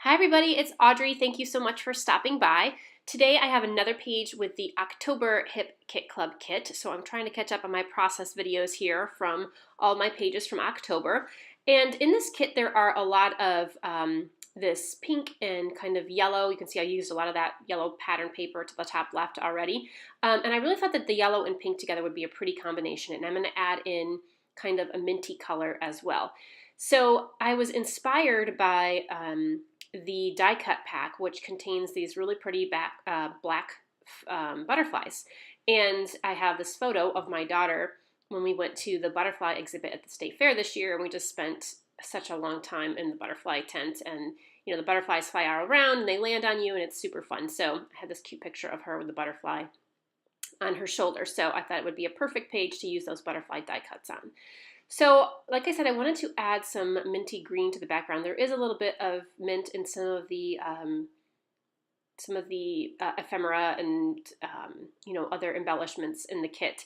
Hi everybody, it's Audrey. Thank you so much for stopping by. Today I have another page with the October Hip Kit Club kit. So I'm trying to catch up on my process videos here from all my pages from October. And in this kit there are a lot of this pink and kind of yellow. You can see I used a lot of that yellow pattern paper to the top left already. And I really thought that the yellow and pink together would be a pretty combination. And I'm going to add in kind of a minty color as well. So I was inspired by the die cut pack, which contains these really pretty black butterflies. And I have this photo of my daughter when we went to the butterfly exhibit at the state fair this year, and we just spent such a long time in the butterfly tent. And you know, the butterflies fly all around and they land on you, and it's super fun. So I had this cute picture of her with the butterfly on her shoulder. So I thought it would be a perfect page to use those butterfly die cuts on. So, like I said, I wanted to add some minty green to the background. There is a little bit of mint in some of the ephemera and you know, other embellishments in the kit.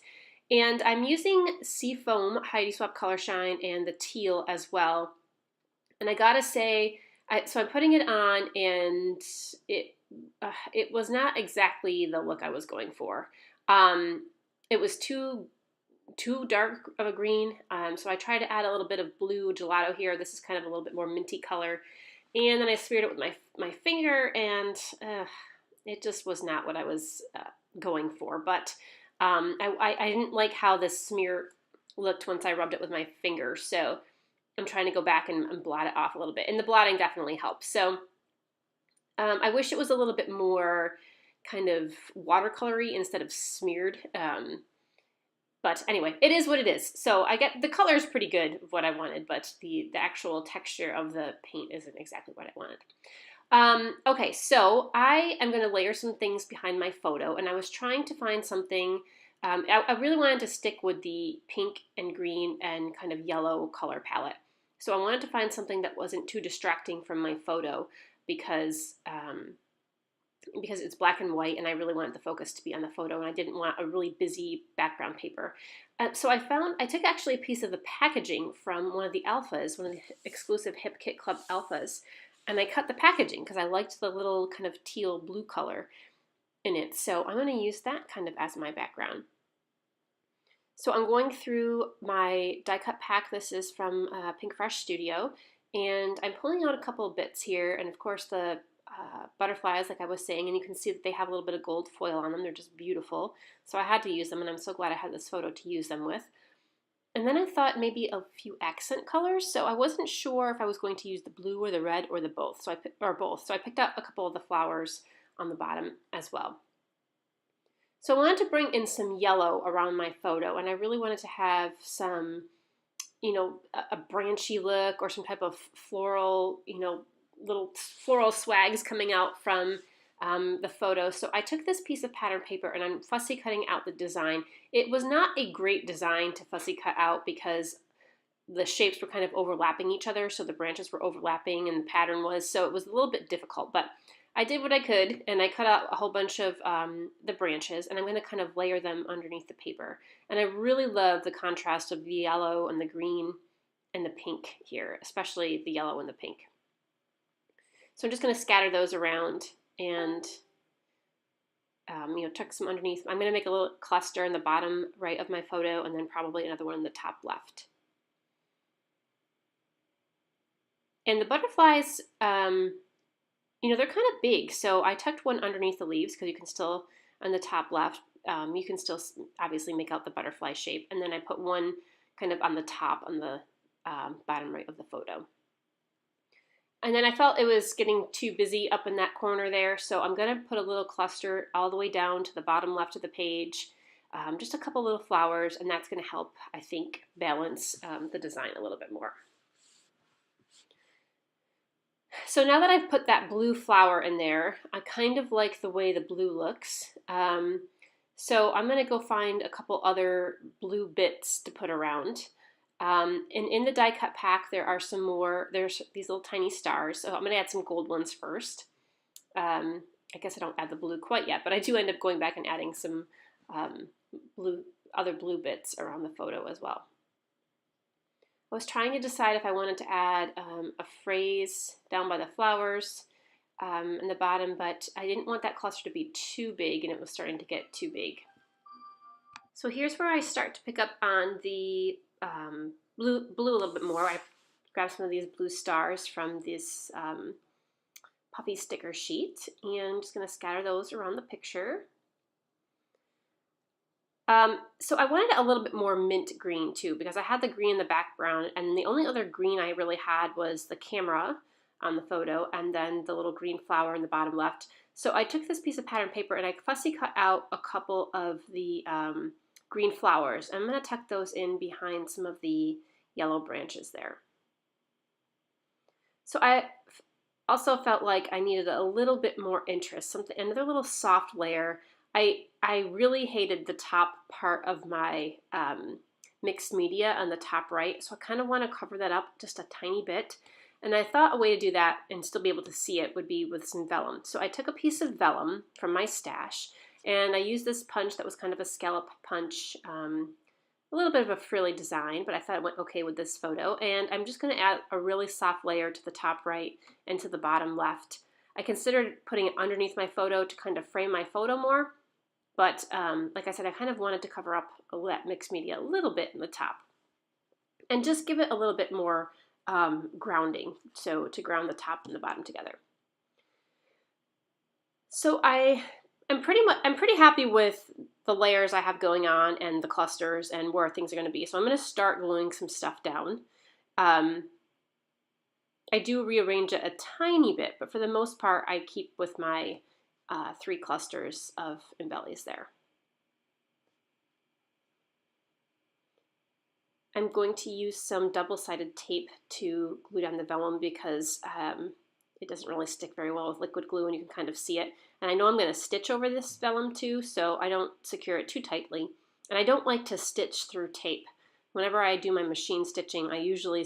And I'm using Seafoam Heidi Swapp Color Shine and the teal as well. And I gotta say, so I'm putting it on, and it was not exactly the look I was going for. It was too dark of a green, so I tried to add a little bit of blue gelato here. This is kind of a little bit more minty color, and then I smeared it with my finger, and it just was not what I was going for. But I didn't like how this smear looked once I rubbed it with my finger, so I'm trying to go back and blot it off a little bit, and the blotting definitely helps. So I wish it was a little bit more kind of watercolory instead of smeared. But anyway, it is what it is. So I get the color is pretty good of what I wanted, but the actual texture of the paint isn't exactly what I wanted. Okay, so I am going to layer some things behind my photo, and I was trying to find something. I really wanted to stick with the pink and green and kind of yellow color palette. So I wanted to find something that wasn't too distracting from my photo because it's black and white, and I really wanted the focus to be on the photo, and I didn't want a really busy background paper. So I took actually a piece of the packaging from one of the alphas, one of the exclusive Hip Kit Club alphas, and I cut the packaging because I liked the little kind of teal blue color in it. So I'm going to use that kind of as my background. So I'm going through my die cut pack. This is from Pink Fresh Studio, and I'm pulling out a couple of bits here, and of course the butterflies, like I was saying, and you can see that they have a little bit of gold foil on them. They're just beautiful. So I had to use them, and I'm so glad I had this photo to use them with. And then I thought maybe a few accent colors. So I wasn't sure if I was going to use the blue or the red or both. So I picked up a couple of the flowers on the bottom as well. So I wanted to bring in some yellow around my photo, and I really wanted to have some, you know, a branchy look or some type of floral, you know, little floral swags coming out from the photo. So I took this piece of pattern paper and I'm fussy cutting out the design. It was not a great design to fussy cut out because the shapes were kind of overlapping each other. So the branches were overlapping and the pattern was, so it was a little bit difficult, but I did what I could, and I cut out a whole bunch of the branches, and I'm going to kind of layer them underneath the paper. And I really love the contrast of the yellow and the green and the pink here, especially the yellow and the pink. So I'm just going to scatter those around and, you know, tuck some underneath. I'm going to make a little cluster in the bottom right of my photo, and then probably another one in the top left. And the butterflies, you know, they're kind of big. So I tucked one underneath the leaves because you can still, on the top left, you can still obviously make out the butterfly shape. And then I put one kind of on the top on the bottom right of the photo. And then I felt it was getting too busy up in that corner there, so I'm going to put a little cluster all the way down to the bottom left of the page, just a couple little flowers, and that's going to help, I think, balance the design a little bit more. So now that I've put that blue flower in there, I kind of like the way the blue looks. So I'm going to go find a couple other blue bits to put around. And in the die cut pack, there's these little tiny stars. So I'm going to add some gold ones first. I guess I don't add the blue quite yet, but I do end up going back and adding some other blue bits around the photo as well. I was trying to decide if I wanted to add a phrase down by the flowers in the bottom, but I didn't want that cluster to be too big, and it was starting to get too big. So here's where I start to pick up on the blue a little bit more. I grabbed some of these blue stars from this puffy sticker sheet, and I'm just going to scatter those around the picture. So I wanted a little bit more mint green too, because I had the green in the background, and the only other green I really had was the camera on the photo, and then the little green flower in the bottom left. So I took this piece of pattern paper and I fussy cut out a couple of the green flowers. I'm going to tuck those in behind some of the yellow branches there. So I also felt like I needed a little bit more interest, another little soft layer. I really hated the top part of my mixed media on the top right, so I kind of want to cover that up just a tiny bit. And I thought a way to do that and still be able to see it would be with some vellum. So I took a piece of vellum from my stash, and I used this punch that was kind of a scallop punch, a little bit of a frilly design, but I thought it went okay with this photo. And I'm just going to add a really soft layer to the top right and to the bottom left. I considered putting it underneath my photo to kind of frame my photo more, but like I said, I kind of wanted to cover up that mixed media a little bit in the top and just give it a little bit more grounding, so to ground the top and the bottom together. So I'm pretty happy with the layers I have going on and the clusters and where things are going to be. So I'm going to start gluing some stuff down. I do rearrange it a tiny bit, but for the most part, I keep with my 3 clusters of embellies there. I'm going to use some double-sided tape to glue down the vellum because it doesn't really stick very well with liquid glue and you can kind of see it. And I know I'm going to stitch over this vellum too, so I don't secure it too tightly. And I don't like to stitch through tape. Whenever I do my machine stitching, I usually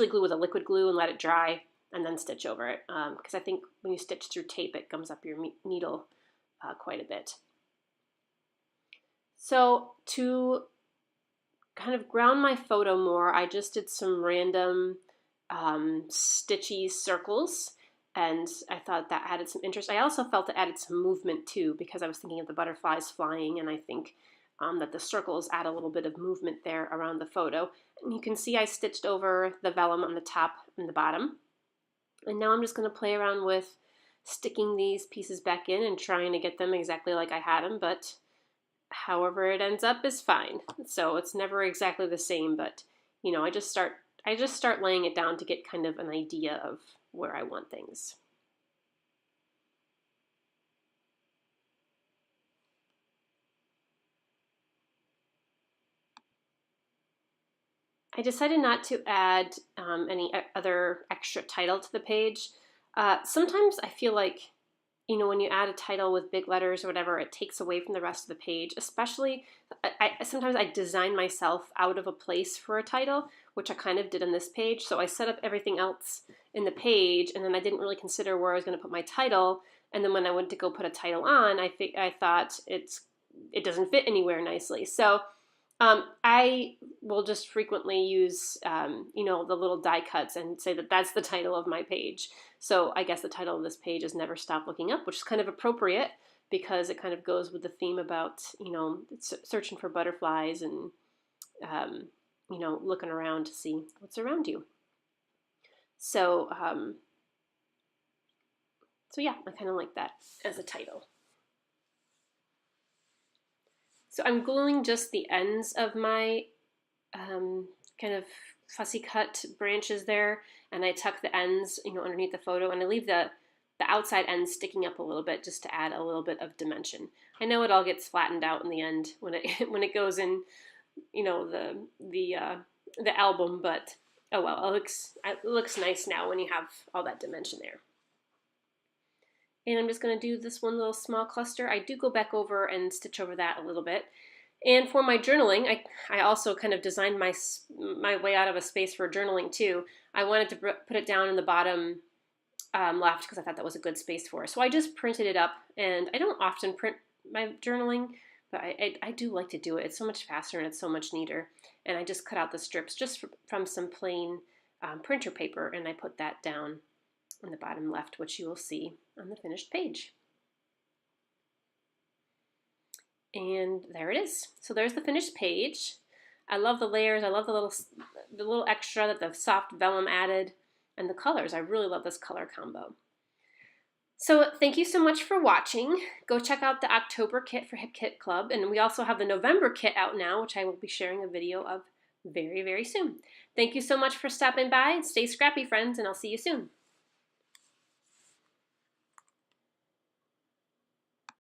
glue with a liquid glue and let it dry and then stitch over it. Because I think when you stitch through tape, it gums up your needle quite a bit. So to kind of ground my photo more, I just did some random stitchy circles, and I thought that added some interest. I also felt it added some movement too, because I was thinking of the butterflies flying, and I think that the circles add a little bit of movement there around the photo. And you can see I stitched over the vellum on the top and the bottom. And now I'm just going to play around with sticking these pieces back in and trying to get them exactly like I had them, but however it ends up is fine. So it's never exactly the same, but you know, I just start laying it down to get kind of an idea of where I want things. I decided not to add any other extra title to the page. Sometimes I feel like, you know, when you add a title with big letters or whatever, it takes away from the rest of the page. Especially, sometimes I design myself out of a place for a title, which I kind of did on this page. So I set up everything else in the page, and then I didn't really consider where I was going to put my title. And then when I went to go put a title on, I thought it doesn't fit anywhere nicely. So I will just frequently use, you know, the little die cuts and say that that's the title of my page. So I guess the title of this page is Never Stop Looking Up, which is kind of appropriate because it kind of goes with the theme about, you know, searching for butterflies and, you know, looking around to see what's around you. So, so yeah, I kind of like that as a title. So I'm gluing just the ends of my kind of fussy cut branches there, and I tuck the ends, you know, underneath the photo, and I leave the outside ends sticking up a little bit just to add a little bit of dimension. I know it all gets flattened out in the end when it goes in, you know, the album, but oh well, it looks nice now when you have all that dimension there. And I'm just going to do this one little small cluster. I do go back over and stitch over that a little bit. And for my journaling, I also kind of designed my way out of a space for journaling too. I wanted to put it down in the bottom left because I thought that was a good space for it. So I just printed it up, and I don't often print my journaling, but I do like to do it. It's so much faster and it's so much neater. And I just cut out the strips just from some plain printer paper, and I put that down in the bottom left, which you will see on the finished page. And there it is. So there's the finished page. I love the layers. I love the little extra that the soft vellum added, and the colors. I really love this color combo. So thank you so much for watching. Go check out the October kit for Hip Kit Club, and we also have the November kit out now, which I will be sharing a video of very, very soon. Thank you so much for stopping by. Stay scrappy, friends, and I'll see you soon.